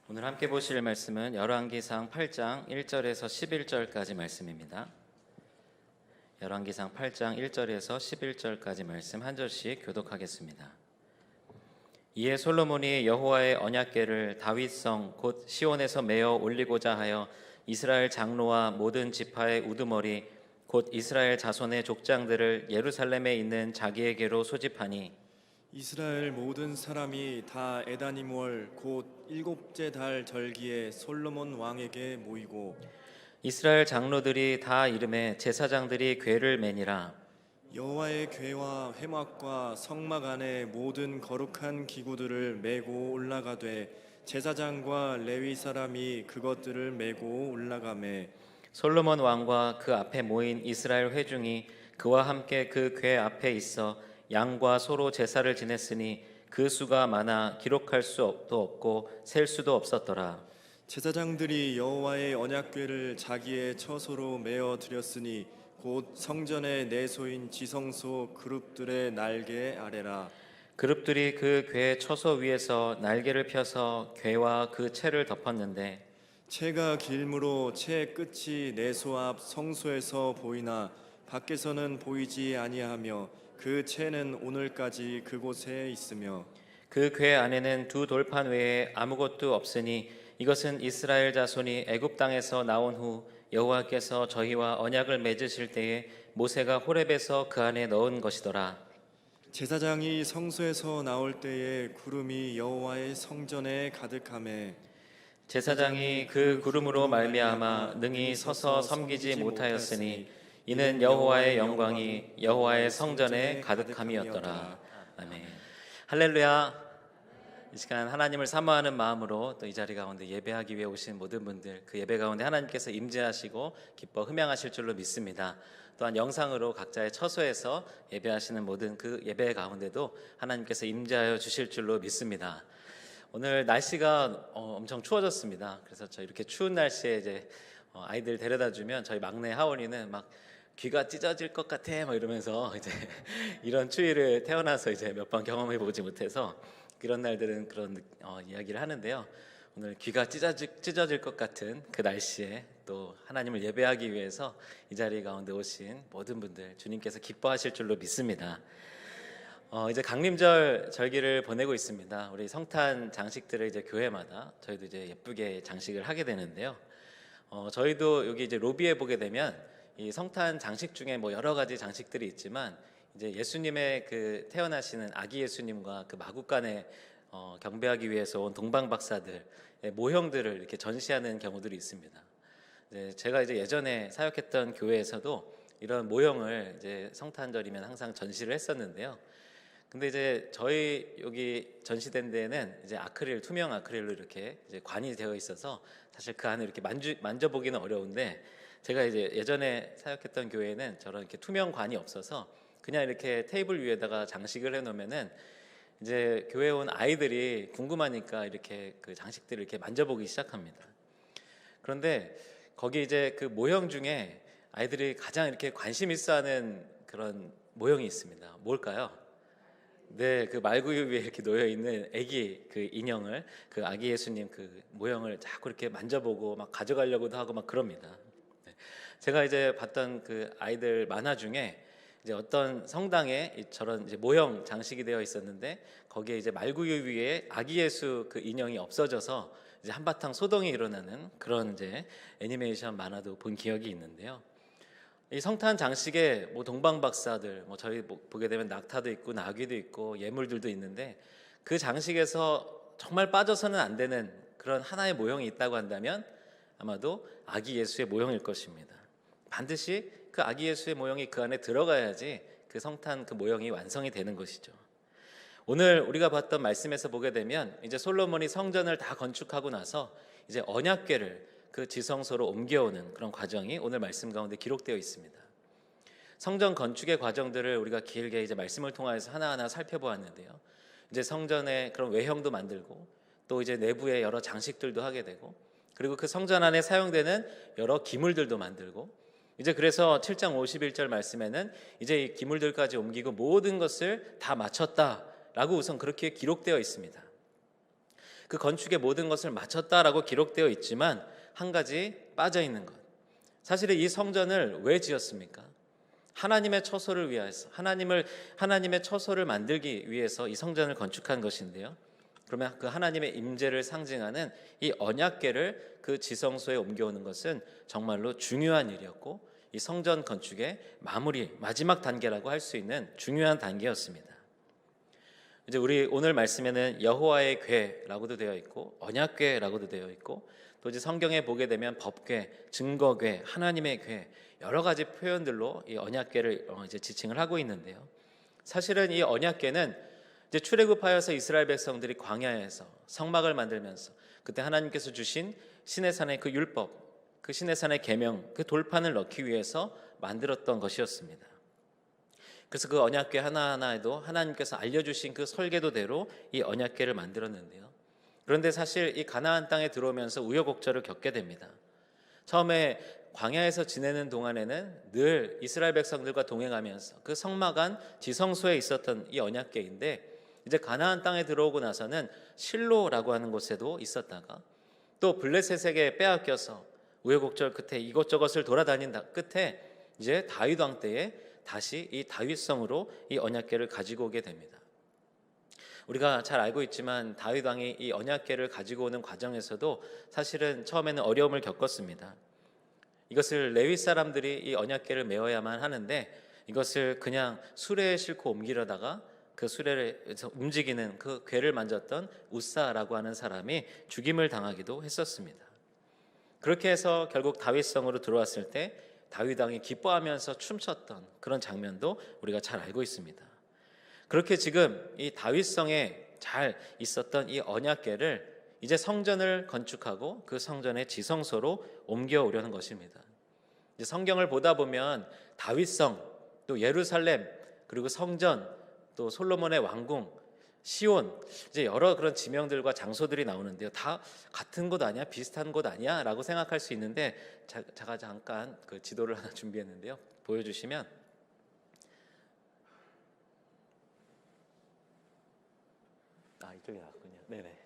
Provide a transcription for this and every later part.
오늘 함께 보실 말씀은 열왕기상 8장 1절에서 11절까지 말씀입니다. 열왕기상 8장 1절에서 11절까지 말씀 한 절씩 교독하겠습니다. 이에 솔로몬이 여호와의 언약궤를 다윗성 곧 시온에서 메어 올리고자 하여 이스라엘 장로와 모든 지파의 우두머리 곧 이스라엘 자손의 족장들을 예루살렘에 있는 자기에게로 소집하니 이스라엘 모든 사람이 다 에다님월 곧 일곱째 달 절기에 솔로몬 왕에게 모이고 이스라엘 장로들이 다 이름에 제사장들이 궤를 매니라. 여호와의 궤와 회막과 성막 안에 모든 거룩한 기구들을 메고 올라가되 제사장과 레위 사람이 그것들을 메고 올라가매 솔로몬 왕과 그 앞에 모인 이스라엘 회중이 그와 함께 그 궤 앞에 있어 양과 소로 제사를 지냈으니 그 수가 많아 기록할 수도 없고 셀 수도 없었더라. 제사장들이 여호와의 언약궤를 자기의 처소로 메어 드렸으니 곧 성전의 내소인 지성소 그룹들의 날개 아래라. 그룹들이 그 궤 처소 위에서 날개를 펴서 궤와 그 채를 덮었는데 채가 길므로 채 끝이 내소 앞 성소에서 보이나 밖에서는 보이지 아니하며 그 채는 오늘까지 그곳에 있으며 그 궤 안에는 두 돌판 외에 아무것도 없으니 이것은 이스라엘 자손이 애굽 땅에서 나온 후 여호와께서 저희와 언약을 맺으실 때에 모세가 호렙에서 그 안에 넣은 것이더라. 제사장이 성소에서 나올 때에 구름이 여호와의 성전에 가득하매 제사장이 그 구름으로 말미암아 능히 서서 섬기지 못하였으니 이는 여호와의 영광이 여호와의 성전에 가득함이었더라. 아멘. 할렐루야. 이 시간 하나님을 사모하는 마음으로 또 이 자리 가운데 예배하기 위해 오신 모든 분들 그 예배 가운데 하나님께서 임재하시고 기뻐 흠양하실 줄로 믿습니다. 또한 영상으로 각자의 처소에서 예배하시는 모든 그 예배 가운데도 하나님께서 임재하여 주실 줄로 믿습니다. 오늘 날씨가 엄청 추워졌습니다. 그래서 저 이렇게 추운 날씨에 이제 아이들 데려다 주면 저희 막내 하원이는 막 귀가 찢어질 것 같아 막 이러면서 이제 이런 추위를 태어나서 이제 몇 번 경험해 보지 못해서 그런 날들은 그런 이야기를 하는데요. 오늘 귀가 찢어질 것 같은 그 날씨에 또 하나님을 예배하기 위해서 이 자리 가운데 오신 모든 분들 주님께서 기뻐하실 줄로 믿습니다. 이제 강림절 절기를 보내고 있습니다. 우리 성탄 장식들을 이제 교회마다 저희도 이제 예쁘게 장식을 하게 되는데요. 저희도 여기 이제 로비에 보게 되면 이 성탄 장식 중에 뭐 여러 가지 장식들이 있지만 이제 예수님의 그 태어나시는 아기 예수님과 그 마구간에 경배하기 위해서 온 동방 박사들의 모형들을 이렇게 전시하는 경우들이 있습니다. 제가 이제 예전에 사역했던 교회에서도 이런 모형을 이제 성탄절이면 항상 전시를 했었는데요. 근데 이제 저희 여기 전시된 데에는 이제 투명 아크릴로 이렇게 이제 관이 되어 있어서 사실 그 안을 이렇게 만져보기는 어려운데 제가 이제 예전에 사역했던 교회는 저런 이렇게 투명 관이 없어서 그냥 이렇게 테이블 위에다가 장식을 해놓으면은 이제 교회에 온 아이들이 궁금하니까 이렇게 그 장식들을 이렇게 만져보기 시작합니다. 그런데 거기 이제 그 모형 중에 아이들이 가장 이렇게 관심 있어하는 그런 모형이 있습니다. 뭘까요? 네, 그 말구유 위에 이렇게 놓여 있는 아기 그 인형을 그 아기 예수님 그 모형을 자꾸 이렇게 만져보고 막 가져가려고도 하고 막 그럽니다. 제가 이제 봤던 그 아이들 만화 중에 이제 어떤 성당에 저런 이제 모형 장식이 되어 있었는데 거기에 이제 말구유 위에 아기 예수 그 인형이 없어져서 이제 한바탕 소동이 일어나는 그런 이제 애니메이션 만화도 본 기억이 있는데요. 이 성탄 장식에 뭐 동방 박사들, 뭐 저희 보게 되면 낙타도 있고 나귀도 있고 예물들도 있는데 그 장식에서 정말 빠져서는 안 되는 그런 하나의 모형이 있다고 한다면 아마도 아기 예수의 모형일 것입니다. 반드시 그 아기 예수의 모형이 그 안에 들어가야지 그 성탄 그 모형이 완성이 되는 것이죠. 오늘 우리가 봤던 말씀에서 보게 되면 이제 솔로몬이 성전을 다 건축하고 나서 이제 언약궤를 그 지성소로 옮겨오는 그런 과정이 오늘 말씀 가운데 기록되어 있습니다. 성전 건축의 과정들을 우리가 길게 이제 말씀을 통해서 하나하나 살펴보았는데요. 이제 성전의 그런 외형도 만들고 또 이제 내부에 여러 장식들도 하게 되고 그리고 그 성전 안에 사용되는 여러 기물들도 만들고 이제 그래서 7장 51절 말씀에는 이제 이 기물들까지 옮기고 모든 것을 다 마쳤다라고 우선 그렇게 기록되어 있습니다. 그 건축의 모든 것을 마쳤다라고 기록되어 있지만 한 가지 빠져 있는 것. 사실은 이 성전을 왜 지었습니까? 하나님의 처소를 위해서, 하나님의 처소를 만들기 위해서 이 성전을 건축한 것인데요. 그러면 그 하나님의 임재를 상징하는 이 언약궤를 그 지성소에 옮겨오는 것은 정말로 중요한 일이었고, 이 성전 건축의 마지막 단계라고 할 수 있는 중요한 단계였습니다. 이제 우리 오늘 말씀에는 여호와의 궤라고도 되어 있고 언약궤라고도 되어 있고, 또 이제 성경에 보게 되면 법궤, 증거궤, 하나님의 궤, 여러 가지 표현들로 이 언약궤를 이제 지칭을 하고 있는데요. 사실은 이 언약궤는 이제 출애굽하여서 이스라엘 백성들이 광야에서 성막을 만들면서 그때 하나님께서 주신 시내산의 그 율법, 그 시내산의 계명, 그 돌판을 넣기 위해서 만들었던 것이었습니다. 그래서 그 언약궤 하나하나에도 하나님께서 알려주신 그 설계도대로 이 언약궤를 만들었는데요. 그런데 사실 이 가나안 땅에 들어오면서 우여곡절을 겪게 됩니다. 처음에 광야에서 지내는 동안에는 늘 이스라엘 백성들과 동행하면서 그 성막 안 지성소에 있었던 이 언약궤인데, 이제 가나안 땅에 들어오고 나서는 실로라고 하는 곳에도 있었다가 또 블레셋에게 빼앗겨서 우여곡절 끝에 이것저것을 돌아다닌 끝에 이제 다윗 왕 때에 다시 이 다윗성으로 이 언약궤를 가지고 오게 됩니다. 우리가 잘 알고 있지만 다윗 왕이 이 언약궤를 가지고 오는 과정에서도 사실은 처음에는 어려움을 겪었습니다. 이것을 레위 사람들이 이 언약궤를 메어야만 하는데, 이것을 그냥 수레에 싣고 옮기려다가 그 수레에서 움직이는 그 궤를 만졌던 우사라고 하는 사람이 죽임을 당하기도 했었습니다. 그렇게 해서 결국 다윗성으로 들어왔을 때 다윗 왕이 기뻐하면서 춤췄던 그런 장면도 우리가 잘 알고 있습니다. 그렇게 지금 이 다윗성에 잘 있었던 이 언약궤를 이제 성전을 건축하고 그 성전의 지성소로 옮겨오려는 것입니다. 이제 성경을 보다 보면 다윗성, 또 예루살렘, 그리고 성전, 또 솔로몬의 왕궁, 시온, 이제 여러 그런 지명들과 장소들이 나오는데요. 다 같은 곳 아니야? 비슷한 곳 아니야? 라고 생각할 수 있는데, 제가 잠깐 그 지도를 하나 준비했는데요. 보여주시면, 이쪽에 나왔군요. 네네.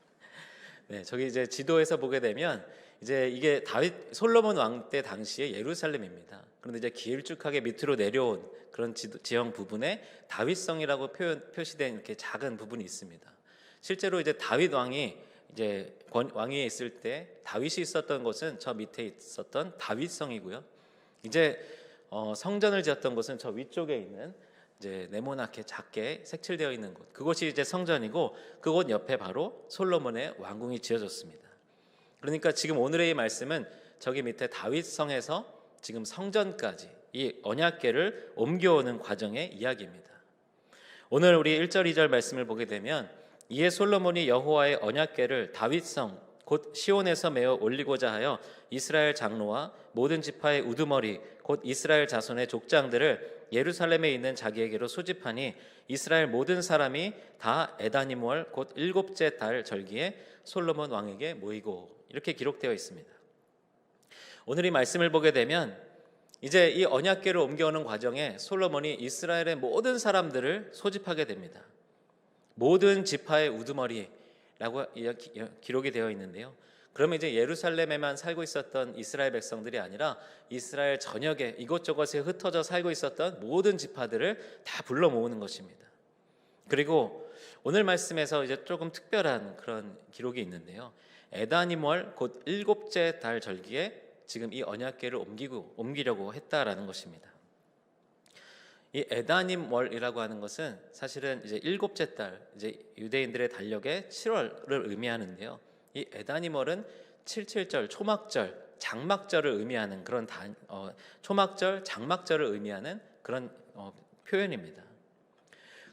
네, 저기 이제 지도에서 보게 되면 이제 이게 솔로몬 왕 때 당시에 예루살렘입니다. 그런데 이제 길쭉하게 밑으로 내려온 그런 지형 부분에 다윗성이라고 표시된 이렇게 작은 부분이 있습니다. 실제로 이제 다윗 왕이 이제 왕위에 있을 때 다윗이 있었던 곳은 저 밑에 있었던 다윗성이고요. 이제 성전을 지었던 곳은 저 위쪽에 있는 이제 네모나게 작게 색칠되어 있는 곳, 그곳이 이제 성전이고, 그곳 옆에 바로 솔로몬의 왕궁이 지어졌습니다. 그러니까 지금 오늘의 이 말씀은 저기 밑에 다윗성에서 지금 성전까지 이 언약궤를 옮겨오는 과정의 이야기입니다. 오늘 우리 1절 2절 말씀을 보게 되면, 이에 솔로몬이 여호와의 언약궤를 다윗성 곧 시온에서 메어 올리고자 하여 이스라엘 장로와 모든 지파의 우두머리 곧 이스라엘 자손의 족장들을 예루살렘에 있는 자기에게로 소집하니, 이스라엘 모든 사람이 다 에다님월 곧 7째 달 절기에 솔로몬 왕에게 모이고, 이렇게 기록되어 있습니다. 오늘 이 말씀을 보게 되면 이제 이 언약궤를 옮겨오는 과정에 솔로몬이 이스라엘의 모든 사람들을 소집하게 됩니다. 모든 지파의 우두머리라고 기록이 되어 있는데요. 그러면 이제 예루살렘에만 살고 있었던 이스라엘 백성들이 아니라 이스라엘 전역에 이곳저곳에 흩어져 살고 있었던 모든 지파들을 다 불러 모으는 것입니다. 그리고 오늘 말씀에서 이제 조금 특별한 그런 기록이 있는데요. 에다님월 곧 7째 달 절기에 지금 이 언약궤를 옮기려고 했다라는 것입니다. 이 에다님월이라고 하는 것은 사실은 이제 7째 달, 이제 유대인들의 달력의 7월을 의미하는데요. 이 에다님월은 77절, 초막절, 장막절을 의미하는 그런 초막절, 장막절을 의미하는 그런 표현입니다.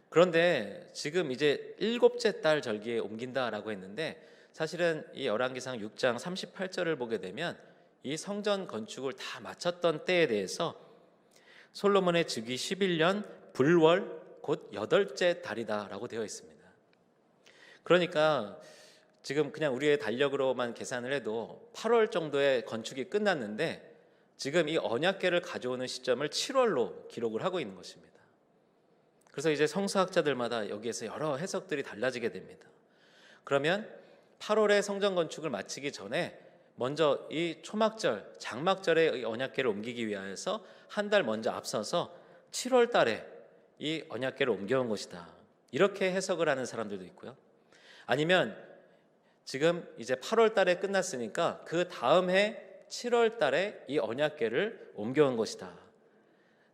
그런데 지금 이제 7째 달 절기에 옮긴다라고 했는데, 사실은 이 열왕기상 6장 38절을 보게 되면 이 성전 건축을 다 마쳤던 때에 대해서 솔로몬의 즉위 11년 불월 곧 8째 달이다라고 되어 있습니다. 그러니까 지금 그냥 우리의 달력으로만 계산을 해도 8월 정도에 건축이 끝났는데, 지금 이 언약궤를 가져오는 시점을 7월로 기록을 하고 있는 것입니다. 그래서 이제 성서학자들마다 여기에서 여러 해석들이 달라지게 됩니다. 그러면 8월에 성전 건축을 마치기 전에 먼저 이 초막절, 장막절의 언약궤를 옮기기 위하여서 한 달 먼저 앞서서 7월 달에 이 언약궤를 옮겨온 것이다. 이렇게 해석을 하는 사람들도 있고요. 아니면 지금 이제 8월 달에 끝났으니까 그 다음 해 7월 달에 이 언약궤를 옮겨온 것이다.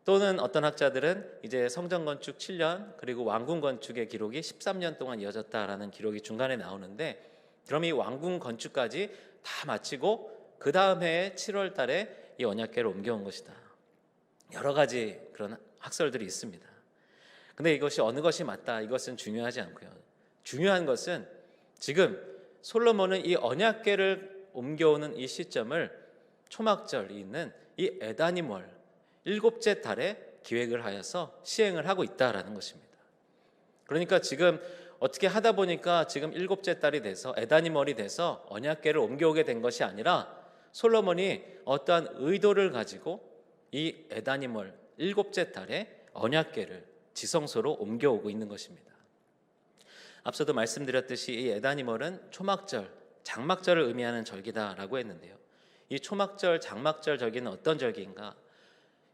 또는 어떤 학자들은 이제 성전 건축 7년 그리고 왕궁 건축의 기록이 13년 동안 이어졌다라는 기록이 중간에 나오는데, 그럼 이 왕궁 건축까지 다 마치고 그 다음 해에 7월 달에 이 언약궤를 옮겨온 것이다. 여러 가지 그런 학설들이 있습니다. 근데 이것이 어느 것이 맞다, 이것은 중요하지 않고요. 중요한 것은 지금 솔로몬은 이 언약궤를 옮겨오는 이 시점을 초막절이 있는 이 에다님월 7째 달에 기획을 하여서 시행을 하고 있다라는 것입니다. 그러니까 지금 어떻게 하다 보니까 지금 7째 달이 돼서 에다님월이 돼서 언약궤를 옮겨오게 된 것이 아니라 솔로몬이 어떠한 의도를 가지고 이 에다님월 7째 달에 언약궤를 지성소로 옮겨오고 있는 것입니다. 앞서도 말씀드렸듯이 이 에다님월은 초막절, 장막절을 의미하는 절기다라고 했는데요. 이 초막절, 장막절 절기는 어떤 절기인가?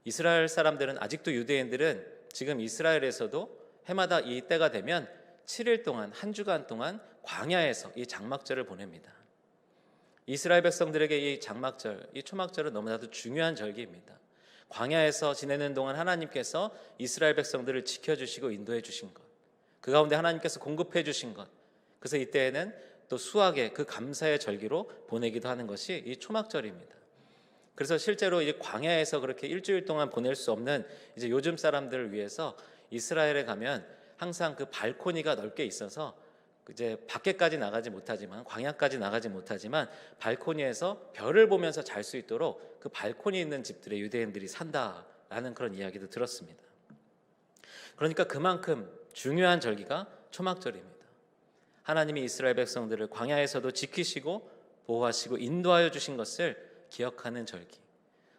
이스라엘 사람들은, 아직도 유대인들은 지금 이스라엘에서도 해마다 이 때가 되면 7일 동안, 한 주간 동안 광야에서 이 장막절을 보냅니다. 이스라엘 백성들에게 이 장막절, 이 초막절은 너무나도 중요한 절기입니다. 광야에서 지내는 동안 하나님께서 이스라엘 백성들을 지켜주시고 인도해 주신 것, 그 가운데 하나님께서 공급해 주신 것, 그래서 이때에는 또 수확의 그 감사의 절기로 보내기도 하는 것이 이 초막절입니다. 그래서 실제로 이 광야에서 그렇게 일주일 동안 보낼 수 없는 이제 요즘 사람들을 위해서 이스라엘에 가면 항상 그 발코니가 넓게 있어서 이제 밖에까지 나가지 못하지만, 광야까지 나가지 못하지만 발코니에서 별을 보면서 잘 수 있도록 그 발코니 있는 집들에 유대인들이 산다라는 그런 이야기도 들었습니다. 그러니까 그만큼 중요한 절기가 초막절입니다. 하나님이 이스라엘 백성들을 광야에서도 지키시고 보호하시고 인도하여 주신 것을 기억하는 절기.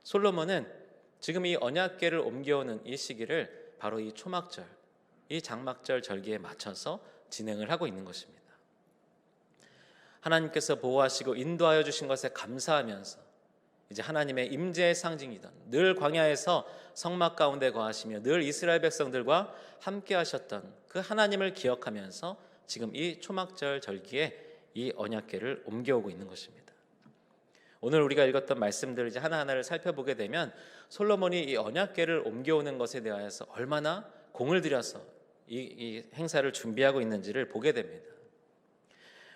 솔로몬은 지금 이 언약궤를 옮겨오는 이 시기를 바로 이 초막절, 이 장막절 절기에 맞춰서 진행을 하고 있는 것입니다. 하나님께서 보호하시고 인도하여 주신 것에 감사하면서 이제 하나님의 임재의 상징이던, 늘 광야에서 성막 가운데 거하시며 늘 이스라엘 백성들과 함께 하셨던 그 하나님을 기억하면서 지금 이 초막절 절기에 이 언약궤를 옮겨오고 있는 것입니다. 오늘 우리가 읽었던 말씀들을 이제 하나하나를 살펴보게 되면 솔로몬이 이 언약궤를 옮겨오는 것에 대하여서 얼마나 공을 들여서 이 행사를 준비하고 있는지를 보게 됩니다.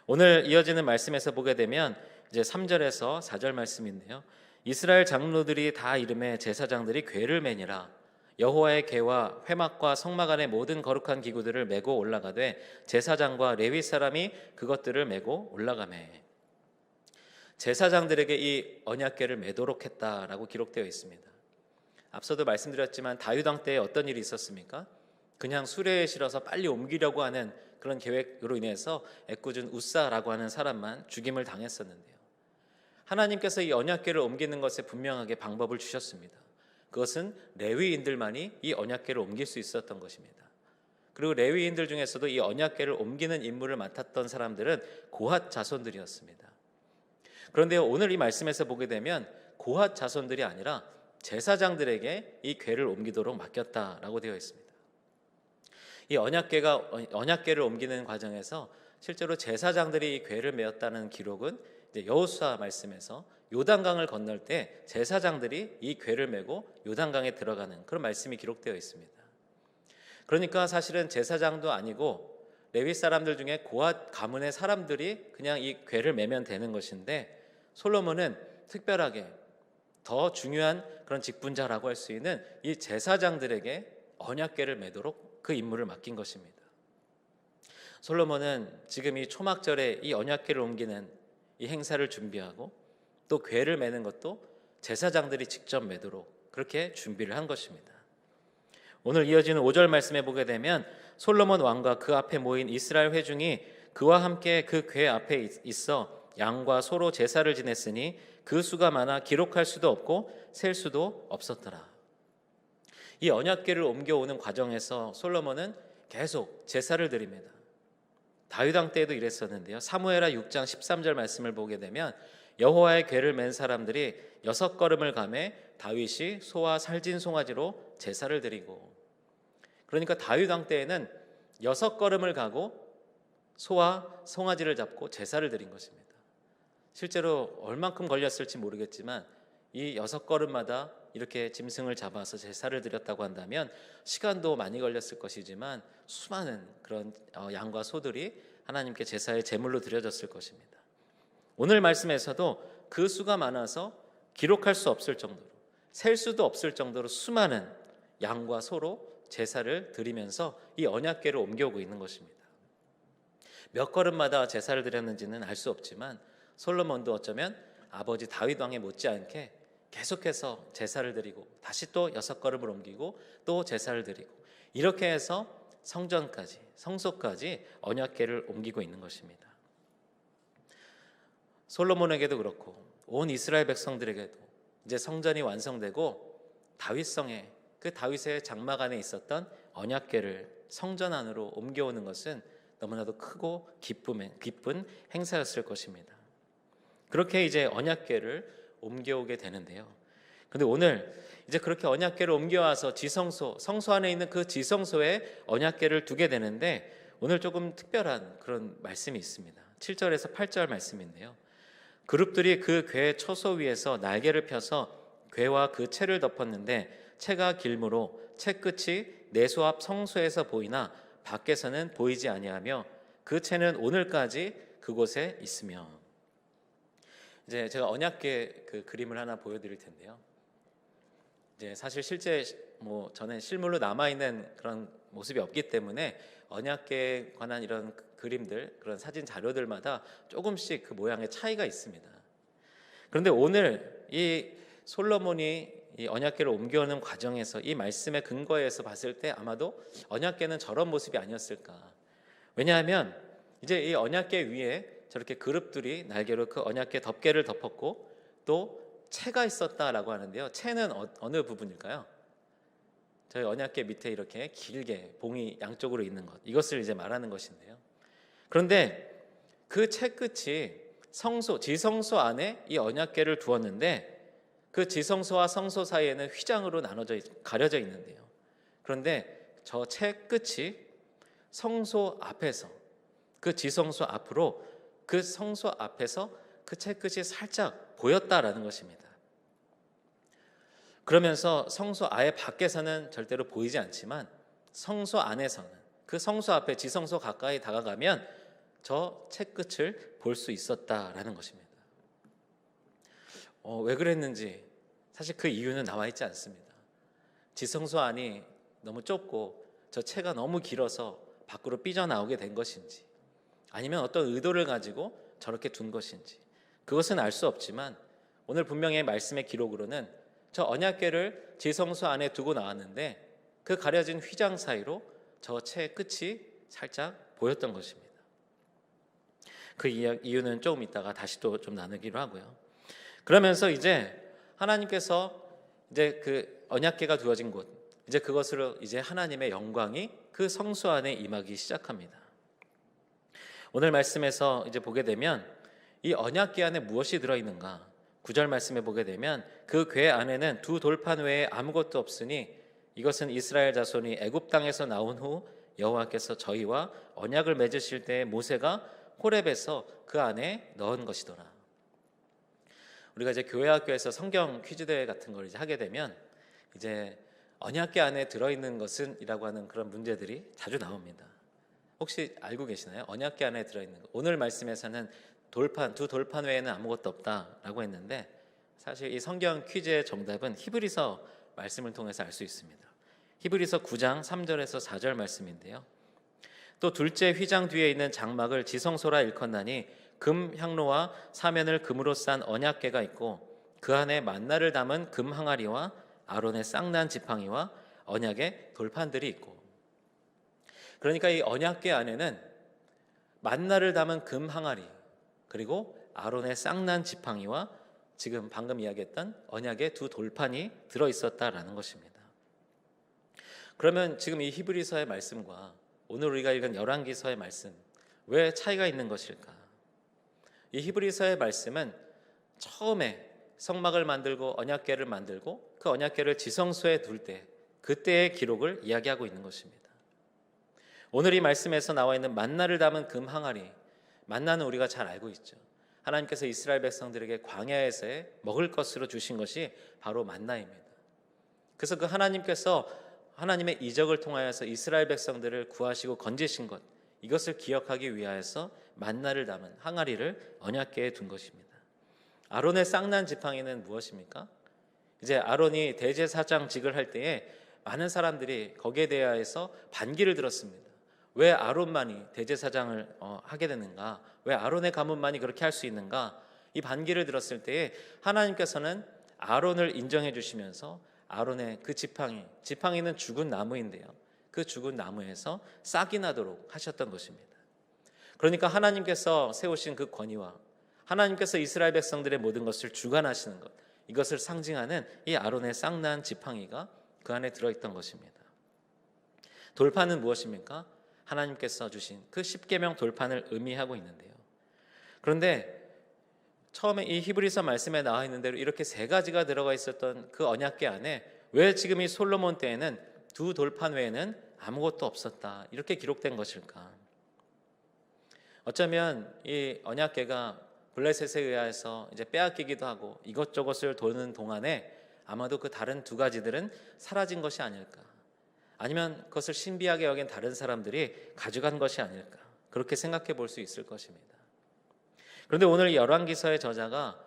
오늘 이어지는 말씀에서 보게 되면 이제 3절에서 4절 말씀인데요. 이스라엘 장로들이 다 이름에 제사장들이 궤를 매니라. 여호와의 궤와 회막과 성막 안의 모든 거룩한 기구들을 메고 올라가되 제사장과 레위 사람이 그것들을 메고 올라가매. 제사장들에게 이 언약궤를 매도록 했다라고 기록되어 있습니다. 앞서도 말씀드렸지만 다윗 왕 때에 어떤 일이 있었습니까? 그냥 수레에 실어서 빨리 옮기려고 하는 그런 계획으로 인해서 애꿎은 우사라고 하는 사람만 죽임을 당했었는데요. 하나님께서 이 언약궤를 옮기는 것에 분명하게 방법을 주셨습니다. 그것은 레위인들만이 이 언약궤를 옮길 수 있었던 것입니다. 그리고 레위인들 중에서도 이 언약궤를 옮기는 임무를 맡았던 사람들은 고핫 자손들이었습니다. 그런데 오늘 이 말씀에서 보게 되면 고핫 자손들이 아니라 제사장들에게 이 궤를 옮기도록 맡겼다라고 되어 있습니다. 이 언약궤를 옮기는 과정에서 실제로 제사장들이 이 궤를 메었다는 기록은 여호수아 말씀에서 요단강을 건널 때 제사장들이 이 궤를 메고 요단강에 들어가는 그런 말씀이 기록되어 있습니다. 그러니까 사실은 제사장도 아니고 레위 사람들 중에 고핫 가문의 사람들이 그냥 이 궤를 메면 되는 것인데, 솔로몬은 특별하게 더 중요한 그런 직분자라고 할 수 있는 이 제사장들에게 언약궤를 메도록 그 임무를 맡긴 것입니다. 솔로몬은 지금 이 초막절에 이 언약궤를 옮기는 이 행사를 준비하고 또 궤를 메는 것도 제사장들이 직접 메도록 그렇게 준비를 한 것입니다. 오늘 이어지는 5절 말씀에 보게 되면 솔로몬 왕과 그 앞에 모인 이스라엘 회중이 그와 함께 그 궤 앞에 있어 양과 소로 제사를 지냈으니 그 수가 많아 기록할 수도 없고 셀 수도 없었더라. 이 언약궤를 옮겨오는 과정에서 솔로몬은 계속 제사를 드립니다. 다윗 왕 때에도 이랬었는데요. 사무엘하 6장 13절 말씀을 보게 되면 여호와의 궤를 맨 사람들이 6걸음을 가매 다윗이 소와 살진 송아지로 제사를 드리고, 그러니까 다윗 왕 때에는 6걸음을 가고 소와 송아지를 잡고 제사를 드린 것입니다. 실제로 얼만큼 걸렸을지 모르겠지만 이 6걸음마다 이렇게 짐승을 잡아서 제사를 드렸다고 한다면 시간도 많이 걸렸을 것이지만 수많은 그런 양과 소들이 하나님께 제사의 제물로 드려졌을 것입니다. 오늘 말씀에서도 그 수가 많아서 기록할 수 없을 정도로, 셀 수도 없을 정도로 수많은 양과 소로 제사를 드리면서 이 언약궤를 옮겨오고 있는 것입니다. 몇 걸음마다 제사를 드렸는지는 알 수 없지만 솔로몬도 어쩌면 아버지 다윗 왕에 못지않게 계속해서 제사를 드리고 다시 또 6걸음을 옮기고 또 제사를 드리고 이렇게 해서 성전까지, 성소까지 언약궤를 옮기고 있는 것입니다. 솔로몬에게도 그렇고 온 이스라엘 백성들에게도 이제 성전이 완성되고 다윗성에, 그 다윗의 장막 안에 있었던 언약궤를 성전 안으로 옮겨오는 것은 너무나도 크고 기쁜 행사였을 것입니다. 그렇게 이제 언약궤를 옮겨오게 되는데요. 근데 오늘 이제 그렇게 언약궤를 옮겨와서 지성소, 성소 안에 있는 그 지성소에 언약궤를 두게 되는데 오늘 조금 특별한 그런 말씀이 있습니다. 7절에서 8절 말씀인데요. 그룹들이 그 궤 처소 위에서 날개를 펴서 궤와 그 채를 덮었는데 채가 길므로 채 끝이 내소 앞 성소에서 보이나 밖에서는 보이지 아니하며 그 채는 오늘까지 그곳에 있으며. 이제 제가 언약궤 그 그림을 하나 보여드릴 텐데요. 이제 사실 실제 저는 실물로 남아 있는 그런 모습이 없기 때문에 언약궤에 관한 이런 그림들, 그런 사진 자료들마다 조금씩 그 모양의 차이가 있습니다. 그런데 오늘 이 솔로몬이 이 언약궤를 옮겨오는 과정에서 이 말씀의 근거에서 봤을 때 아마도 언약궤는 저런 모습이 아니었을까. 왜냐하면 이제 이 언약궤 위에 저렇게 그룹들이 날개로 그 언약궤 덮개를 덮었고 또 채가 있었다라고 하는데요. 채는 어느 부분일까요? 저희 언약궤 밑에 이렇게 길게 봉이 양쪽으로 있는 것, 이것을 이제 말하는 것인데요. 그런데 그 채 끝이 성소, 지성소 안에 이 언약궤를 두었는데 그 지성소와 성소 사이에는 휘장으로 가려져 있는데요. 그런데 저 채 끝이 성소 앞에서, 그 지성소 앞으로, 그 성소 앞에서 그 채 끝이 살짝 보였다라는 것입니다. 그러면서 성소 아예 밖에서는 절대로 보이지 않지만 성소 안에서는, 그 성소 앞에 지성소 가까이 다가가면 저 채 끝을 볼 수 있었다라는 것입니다. 왜 그랬는지 사실 그 이유는 나와 있지 않습니다. 지성소 안이 너무 좁고 저 채가 너무 길어서 밖으로 삐져나오게 된 것인지, 아니면 어떤 의도를 가지고 저렇게 둔 것인지, 그것은 알 수 없지만 오늘 분명히 말씀의 기록으로는 저 언약궤를 지성소 안에 두고 나왔는데 그 가려진 휘장 사이로 저 채 끝이 살짝 보였던 것입니다. 그 이유는 조금 있다가 다시 또 좀 나누기로 하고요. 그러면서 이제 하나님께서 이제 그 언약궤가 두어진 곳, 이제 그것으로 이제 하나님의 영광이 그 성소 안에 임하기 시작합니다. 오늘 말씀에서 이제 보게 되면 이 언약궤 안에 무엇이 들어있는가? 9절 말씀에 보게 되면 그 궤 안에는 두 돌판 외에 아무것도 없으니 이것은 이스라엘 자손이 애굽 땅에서 나온 후 여호와께서 저희와 언약을 맺으실 때 모세가 호렙에서 그 안에 넣은 것이더라. 우리가 이제 교회 학교에서 성경 퀴즈 대회 같은 걸 이제 하게 되면 이제 언약궤 안에 들어있는 것은 이라고 하는 그런 문제들이 자주 나옵니다. 혹시 알고 계시나요? 언약궤 안에 들어있는 것. 오늘 말씀에서는 두 돌판 외에는 아무것도 없다라고 했는데 사실 이 성경 퀴즈의 정답은 히브리서 말씀을 통해서 알 수 있습니다. 히브리서 9장 3절에서 4절 말씀인데요. 또 둘째 휘장 뒤에 있는 장막을 지성소라 일컫나니 금 향로와 사면을 금으로 싼 언약궤가 있고 그 안에 만나를 담은 금 항아리와 아론의 쌍난 지팡이와 언약의 돌판들이 있고. 그러니까 이 언약궤 안에는 만나를 담은 금 항아리, 그리고 아론의 쌍난 지팡이와 지금 방금 이야기했던 언약의 두 돌판이 들어있었다라는 것입니다. 그러면 지금 이 히브리서의 말씀과 오늘 우리가 읽은 열왕기서의 말씀, 왜 차이가 있는 것일까? 이 히브리서의 말씀은 처음에 성막을 만들고 언약궤를 만들고 그 언약궤를 지성소에 둘 때 그때의 기록을 이야기하고 있는 것입니다. 오늘 이 말씀에서 나와 있는 만나를 담은 금 항아리, 만나는 우리가 잘 알고 있죠. 하나님께서 이스라엘 백성들에게 광야에서의 먹을 것으로 주신 것이 바로 만나입니다. 그래서 그 하나님께서 하나님의 이적을 통하여서 이스라엘 백성들을 구하시고 건지신 것, 이것을 기억하기 위하여서 만나를 담은 항아리를 언약궤에 둔 것입니다. 아론의 쌍난 지팡이는 무엇입니까? 이제 아론이 대제사장직을 할 때에 많은 사람들이 거기에 대하여서 반기를 들었습니다. 왜 아론만이 대제사장을 하게 되는가? 왜 아론의 가문만이 그렇게 할 수 있는가? 이 반기를 들었을 때에 하나님께서는 아론을 인정해 주시면서 아론의 그 지팡이는 죽은 나무인데요, 그 죽은 나무에서 싹이 나도록 하셨던 것입니다. 그러니까 하나님께서 세우신 그 권위와 하나님께서 이스라엘 백성들의 모든 것을 주관하시는 것, 이것을 상징하는 이 아론의 쌍난 지팡이가 그 안에 들어있던 것입니다. 돌판은 무엇입니까? 하나님께서 주신 그 십계명 돌판을 의미하고 있는데요. 그런데 처음에 이 히브리서 말씀에 나와 있는 대로 이렇게 세 가지가 들어가 있었던 그 언약궤 안에 왜 지금 이 솔로몬 때에는 두 돌판 외에는 아무것도 없었다, 이렇게 기록된 것일까? 어쩌면 이 언약궤가 블레셋에 의해서 이제 빼앗기기도 하고 이것저것을 도는 동안에 아마도 그 다른 두 가지들은 사라진 것이 아닐까, 아니면 그것을 신비하게 여긴 다른 사람들이 가져간 것이 아닐까, 그렇게 생각해 볼 수 있을 것입니다. 그런데 오늘 열왕기서의 저자가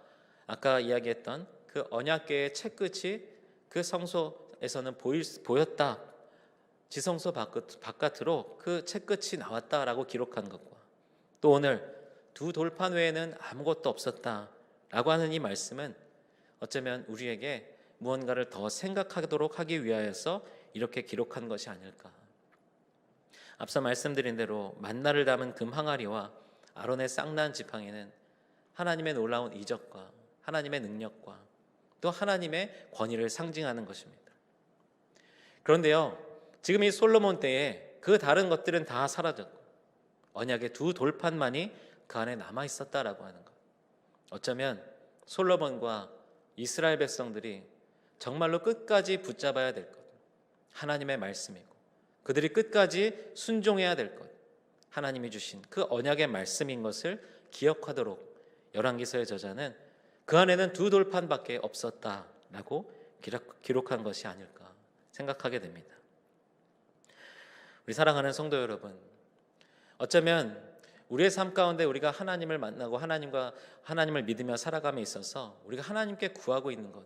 아까 이야기했던 그 언약궤의 채끝이 그 성소에서는 보였다, 지성소 바깥으로 그 채끝이 나왔다라고 기록한 것과, 또 오늘 두 돌판 외에는 아무것도 없었다라고 하는 이 말씀은 어쩌면 우리에게 무언가를 더 생각하도록 하기 위하여서 이렇게 기록한 것이 아닐까. 앞서 말씀드린 대로 만나를 담은 금 항아리와 아론의 쌍난 지팡이는 하나님의 놀라운 이적과 하나님의 능력과 또 하나님의 권위를 상징하는 것입니다. 그런데요, 지금 이 솔로몬 때에 그 다른 것들은 다 사라졌고 언약의 두 돌판만이 그 안에 남아 있었다라고 하는 것, 어쩌면 솔로몬과 이스라엘 백성들이 정말로 끝까지 붙잡아야 될 것, 하나님의 말씀이고 그들이 끝까지 순종해야 될 것, 하나님이 주신 그 언약의 말씀인 것을 기억하도록 열왕기서의 저자는 그 안에는 두 돌판밖에 없었다라고 기록한 것이 아닐까 생각하게 됩니다. 우리 사랑하는 성도 여러분, 어쩌면 우리의 삶 가운데 우리가 하나님을 만나고 하나님을 믿으며 살아감에 있어서 우리가 하나님께 구하고 있는 것,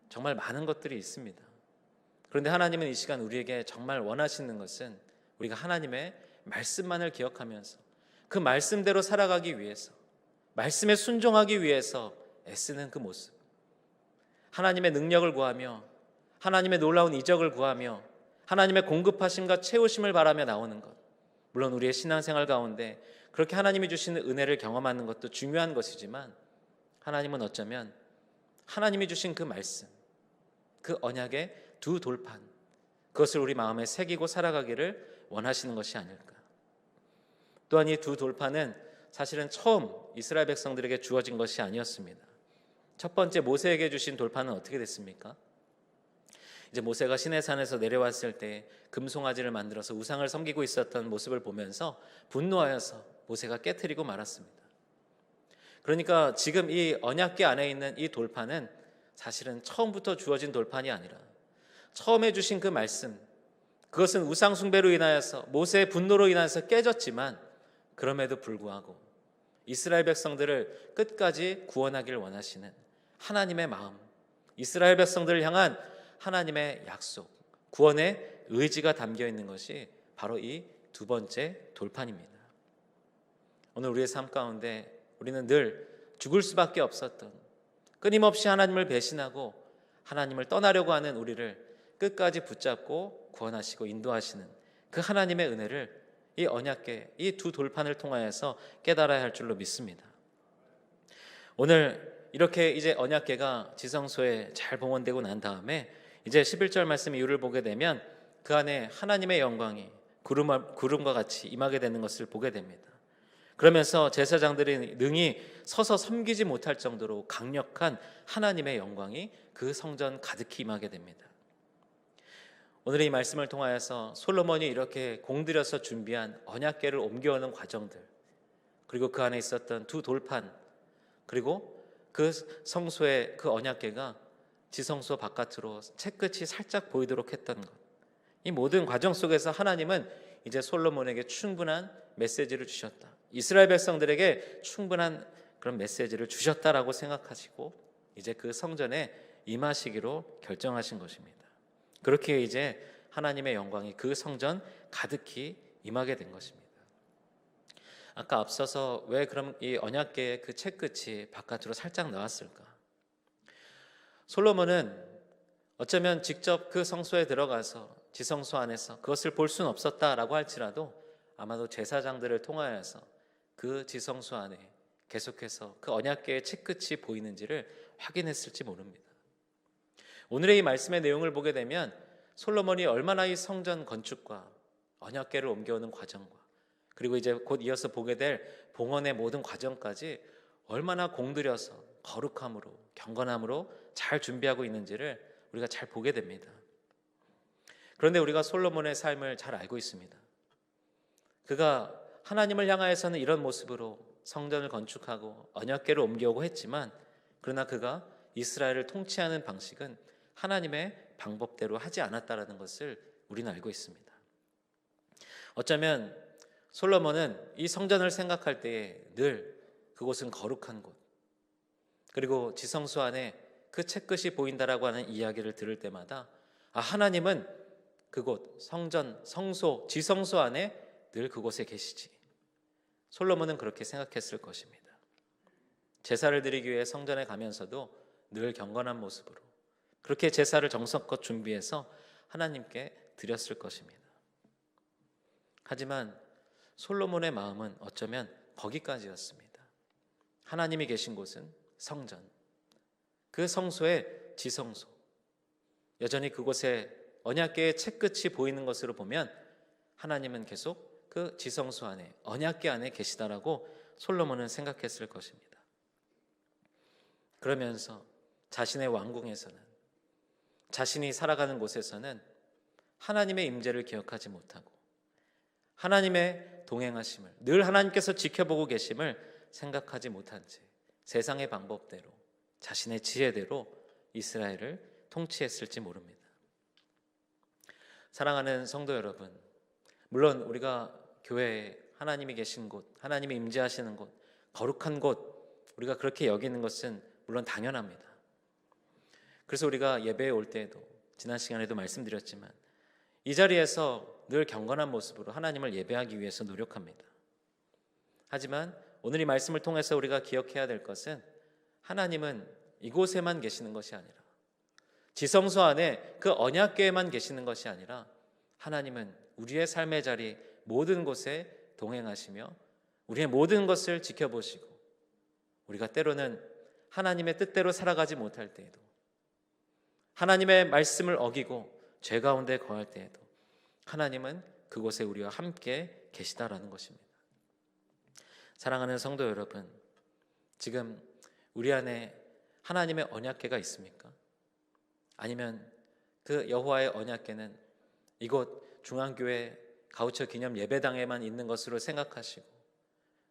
정말 많은 것들이 있습니다. 그런데 하나님은 이 시간 우리에게 정말 원하시는 것은 우리가 하나님의 말씀만을 기억하면서 그 말씀대로 살아가기 위해서, 말씀에 순종하기 위해서 애쓰는 그 모습, 하나님의 능력을 구하며 하나님의 놀라운 이적을 구하며 하나님의 공급하심과 채우심을 바라며 나오는 것, 물론 우리의 신앙생활 가운데 그렇게 하나님이 주시는 은혜를 경험하는 것도 중요한 것이지만, 하나님은 어쩌면 하나님이 주신 그 말씀, 그 언약의 두 돌판, 그것을 우리 마음에 새기고 살아가기를 원하시는 것이 아닐까. 또한 이 두 돌판은 사실은 처음 이스라엘 백성들에게 주어진 것이 아니었습니다. 첫 번째 모세에게 주신 돌판은 어떻게 됐습니까? 이제 모세가 시내산에서 내려왔을 때 금송아지를 만들어서 우상을 섬기고 있었던 모습을 보면서 분노하여서 모세가 깨트리고 말았습니다. 그러니까 지금 이 언약궤 안에 있는 이 돌판은 사실은 처음부터 주어진 돌판이 아니라 처음에 주신 그 말씀, 그것은 우상 숭배로 인하여서 모세의 분노로 인하여서 깨졌지만 그럼에도 불구하고 이스라엘 백성들을 끝까지 구원하기를 원하시는 하나님의 마음, 이스라엘 백성들을 향한 하나님의 약속, 구원의 의지가 담겨 있는 것이 바로 이 두 번째 돌판입니다. 오늘 우리의 삶 가운데 우리는 늘 죽을 수밖에 없었던, 끊임없이 하나님을 배신하고 하나님을 떠나려고 하는 우리를 끝까지 붙잡고 구원하시고 인도하시는 그 하나님의 은혜를 이 언약궤, 이 두 돌판을 통하여서 깨달아야 할 줄로 믿습니다. 오늘 이렇게 이제 언약궤가 지성소에 잘 봉헌되고 난 다음에 이제 11절 말씀 이유를 보게 되면 그 안에 하나님의 영광이 구름과 같이 임하게 되는 것을 보게 됩니다. 그러면서 제사장들이 능히 서서 섬기지 못할 정도로 강력한 하나님의 영광이 그 성전 가득히 임하게 됩니다. 오늘 이 말씀을 통하여서 솔로몬이 이렇게 공들여서 준비한 언약궤를 옮겨오는 과정들, 그리고 그 안에 있었던 두 돌판, 그리고 그 성소의 그 언약궤가 지성소 바깥으로 채끝이 살짝 보이도록 했던 것, 이 모든 과정 속에서 하나님은 이제 솔로몬에게 충분한 메시지를 주셨다, 이스라엘 백성들에게 충분한 그런 메시지를 주셨다라고 생각하시고 이제 그 성전에 임하시기로 결정하신 것입니다. 그렇게 이제 하나님의 영광이 그 성전 가득히 임하게 된 것입니다. 아까 앞서서 왜 그럼 이 언약궤의 그 채끝이 바깥으로 살짝 나왔을까? 솔로몬은 어쩌면 직접 그 성소에 들어가서 지성소 안에서 그것을 볼 수는 없었다라고 할지라도 아마도 제사장들을 통하여서 그 지성소 안에 계속해서 그 언약궤의 채끝이 보이는지를 확인했을지 모릅니다. 오늘의 이 말씀의 내용을 보게 되면 솔로몬이 얼마나 이 성전 건축과 언약궤를 옮겨오는 과정과 그리고 이제 곧 이어서 보게 될 봉헌의 모든 과정까지 얼마나 공들여서 거룩함으로 경건함으로 잘 준비하고 있는지를 우리가 잘 보게 됩니다. 그런데 우리가 솔로몬의 삶을 잘 알고 있습니다. 그가 하나님을 향하여서는 이런 모습으로 성전을 건축하고 언약궤를 옮겨오고 했지만, 그러나 그가 이스라엘을 통치하는 방식은 하나님의 방법대로 하지 않았다라는 것을 우리는 알고 있습니다. 어쩌면 솔로몬은 이 성전을 생각할 때에 늘 그곳은 거룩한 곳, 그리고 지성소 안에 그 채끝이 보인다라고 하는 이야기를 들을 때마다 하나님은 그곳 성전, 성소, 지성소 안에 늘 그곳에 계시지. 솔로몬은 그렇게 생각했을 것입니다. 제사를 드리기 위해 성전에 가면서도 늘 경건한 모습으로 그렇게 제사를 정성껏 준비해서 하나님께 드렸을 것입니다. 하지만 솔로몬의 마음은 어쩌면 거기까지였습니다. 하나님이 계신 곳은 성전, 그 성소의 지성소, 여전히 그곳에 언약궤의 채끝이 보이는 것으로 보면 하나님은 계속 그 지성소 안에 언약궤 안에 계시다라고 솔로몬은 생각했을 것입니다. 그러면서 자신의 왕궁에서는, 자신이 살아가는 곳에서는 하나님의 임재를 기억하지 못하고 하나님의 동행하심을, 늘 하나님께서 지켜보고 계심을 생각하지 못한 채 세상의 방법대로 자신의 지혜대로 이스라엘을 통치했을지 모릅니다. 사랑하는 성도 여러분, 물론 우리가 교회에 하나님이 계신 곳, 하나님이 임재하시는 곳, 거룩한 곳, 우리가 그렇게 여기는 것은 물론 당연합니다. 그래서 우리가 예배에 올 때에도 지난 시간에도 말씀드렸지만 이 자리에서 늘 경건한 모습으로 하나님을 예배하기 위해서 노력합니다. 하지만 오늘 이 말씀을 통해서 우리가 기억해야 될 것은 하나님은 이곳에만 계시는 것이 아니라, 지성소 안에 그 언약궤에만 계시는 것이 아니라 하나님은 우리의 삶의 자리 모든 곳에 동행하시며 우리의 모든 것을 지켜보시고, 우리가 때로는 하나님의 뜻대로 살아가지 못할 때에도, 하나님의 말씀을 어기고 죄 가운데 거할 때에도 하나님은 그곳에 우리와 함께 계시다라는 것입니다. 사랑하는 성도 여러분, 지금 우리 안에 하나님의 언약궤가 있습니까? 아니면 그 여호와의 언약궤는 이곳 중앙교회 가우처 기념 예배당에만 있는 것으로 생각하시고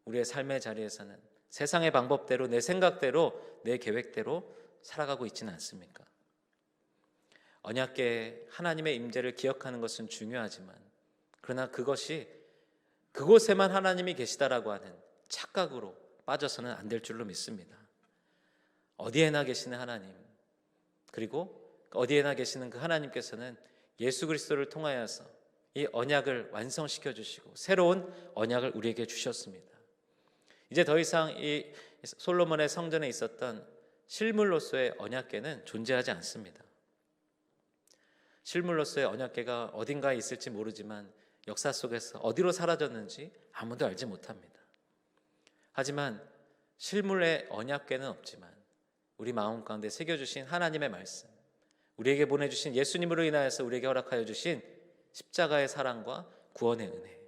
우리의 삶의 자리에서는 세상의 방법대로, 내 생각대로, 내 계획대로 살아가고 있지는 않습니까? 언약궤에 하나님의 임재를 기억하는 것은 중요하지만, 그러나 그것이 그곳에만 하나님이 계시다라고 하는 착각으로 빠져서는 안 될 줄로 믿습니다. 어디에나 계시는 하나님, 그리고 어디에나 계시는 그 하나님께서는 예수 그리스도를 통하여서 이 언약을 완성시켜 주시고 새로운 언약을 우리에게 주셨습니다. 이제 더 이상 이 솔로몬의 성전에 있었던 실물로서의 언약궤는 존재하지 않습니다. 실물로서의 언약궤가 어딘가에 있을지 모르지만 역사 속에서 어디로 사라졌는지 아무도 알지 못합니다. 하지만 실물의 언약궤는 없지만 우리 마음 가운데 새겨주신 하나님의 말씀, 우리에게 보내주신 예수님으로 인하여서 우리에게 허락하여 주신 십자가의 사랑과 구원의 은혜,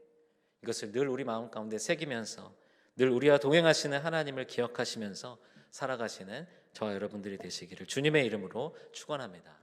이것을 늘 우리 마음 가운데 새기면서 늘 우리와 동행하시는 하나님을 기억하시면서 살아가시는 저와 여러분들이 되시기를 주님의 이름으로 축원합니다.